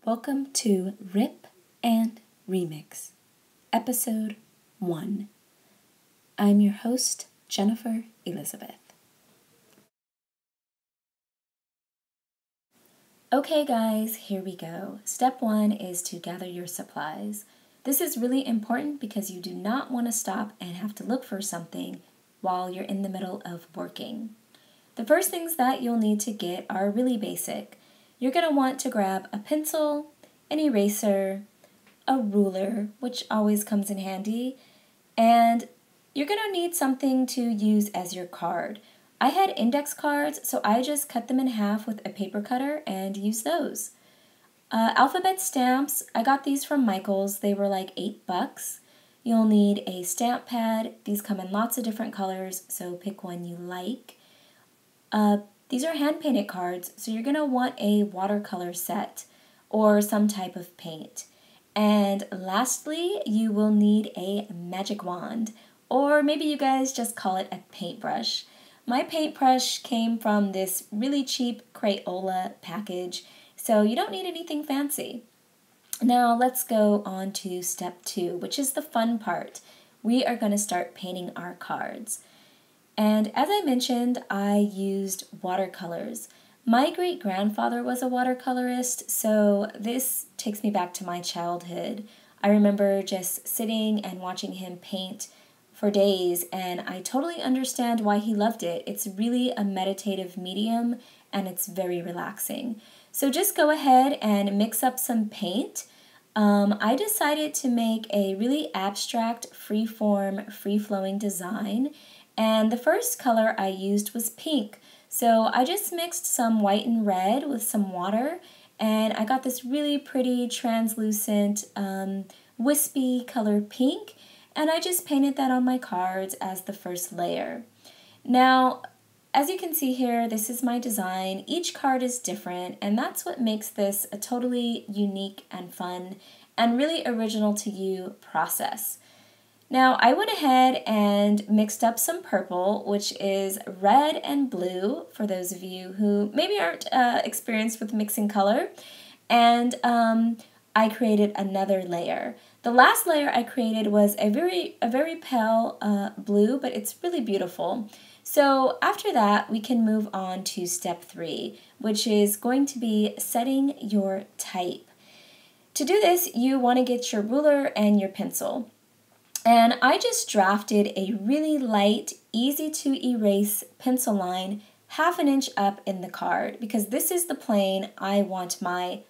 Welcome to Rip and Remix, Episode 1. I'm your host, Jennifer Elizabeth. Okay guys, here we go. Step 1 is to gather your supplies. This is really important because you do not want to stop and have to look for something while you're in the middle of working. The first things that you'll need to get are really basic. You're going to want to grab a pencil, an eraser, a ruler, which always comes in handy, and you're going to need something to use as your card. I had index cards, so I just cut them in half with a paper cutter and used those. Alphabet stamps, I got these from Michael's. They were like $8. You'll need a stamp pad. These come in lots of different colors, so pick one you like. These are hand-painted cards, so you're going to want a watercolor set or some type of paint. And lastly, you will need a magic wand, or maybe you guys just call it a paintbrush. My paintbrush came from this really cheap Crayola package, so you don't need anything fancy. Now let's go on to step 2, which is the fun part. We are going to start painting our cards. And as I mentioned, I used watercolors. My great-grandfather was a watercolorist, so this takes me back to my childhood. I remember just sitting and watching him paint for days, and I totally understand why he loved it. It's really a meditative medium, and it's very relaxing. So just go ahead and mix up some paint. I decided to make a really abstract, free-form, free-flowing design, and the first color I used was pink. So I just mixed some white and red with some water, and I got this really pretty translucent wispy color pink, and I just painted that on my cards as the first layer. Now, as you can see here, this is my design. Each card is different, and that's what makes this a totally unique and fun and really original to you process. Now, I went ahead and mixed up some purple, which is red and blue, for those of you who maybe aren't experienced with mixing color, and I created another layer. The last layer I created was a very pale blue, but it's really beautiful. So after that, we can move on to step 3, which is going to be setting your type. To do this, you want to get your ruler and your pencil. And I just drafted a really light, easy to erase pencil line 1/2 inch up in the card because this is the plane I want my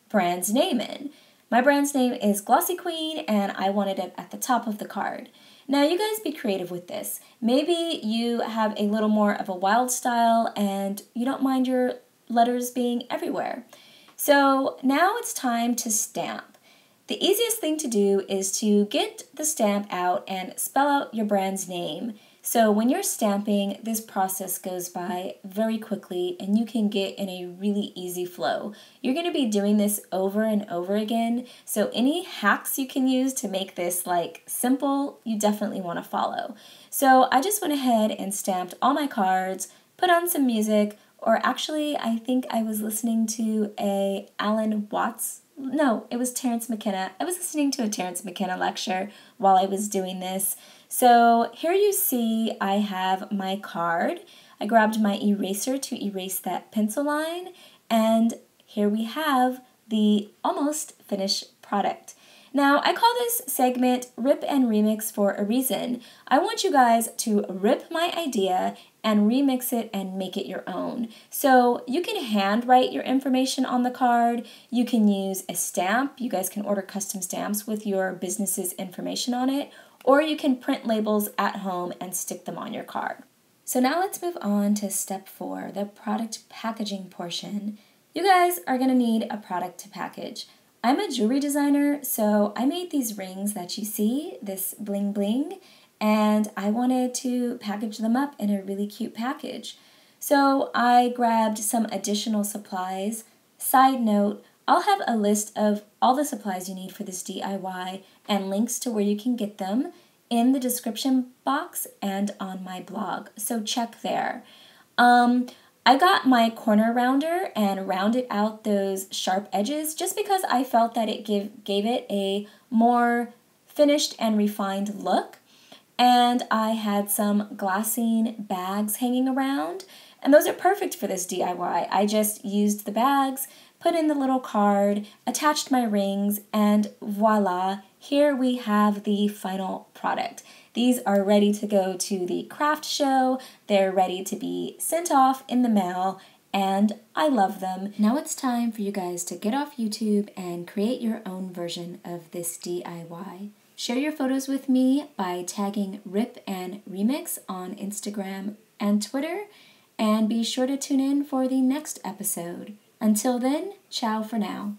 brand's name in. My brand's name is Glossy Queen, and I wanted it at the top of the card. Now you guys be creative with this. Maybe you have a little more of a wild style and you don't mind your letters being everywhere. So now it's time to stamp. The easiest thing to do is to get the stamp out and spell out your brand's name. So when you're stamping, this process goes by very quickly and you can get in a really easy flow. You're going to be doing this over and over again, so any hacks you can use to make this simple, you definitely want to follow. So I just went ahead and stamped all my cards, put on some music, or actually I think I was listening to it was Terrence McKenna. I was listening to a Terrence McKenna lecture while I was doing this. So here you see I have my card. I grabbed my eraser to erase that pencil line, and here we have the almost finished product. Now, I call this segment Rip and Remix for a reason. I want you guys to rip my idea and remix it and make it your own. So you can handwrite your information on the card. You can use a stamp. You guys can order custom stamps with your business's information on it, or you can print labels at home and stick them on your card. So now let's move on to step 4, the product packaging portion. You guys are going to need a product to package. I'm a jewelry designer, so I made these rings that you see, this bling bling, and I wanted to package them up in a really cute package. So I grabbed some additional supplies. Side note, I'll have a list of all the supplies you need for this DIY and links to where you can get them in the description box and on my blog, so check there. I got my corner rounder and rounded out those sharp edges just because I felt that it gave it a more finished and refined look. And I had some glassine bags hanging around, and those are perfect for this DIY. I just used the bags, put in the little card, attached my rings, and voila, here we have the final product. These are ready to go to the craft show, they're ready to be sent off in the mail, and I love them. Now it's time for you guys to get off YouTube and create your own version of this DIY. Share your photos with me by tagging Rip and Remix on Instagram and Twitter, and be sure to tune in for the next episode. Until then, ciao for now.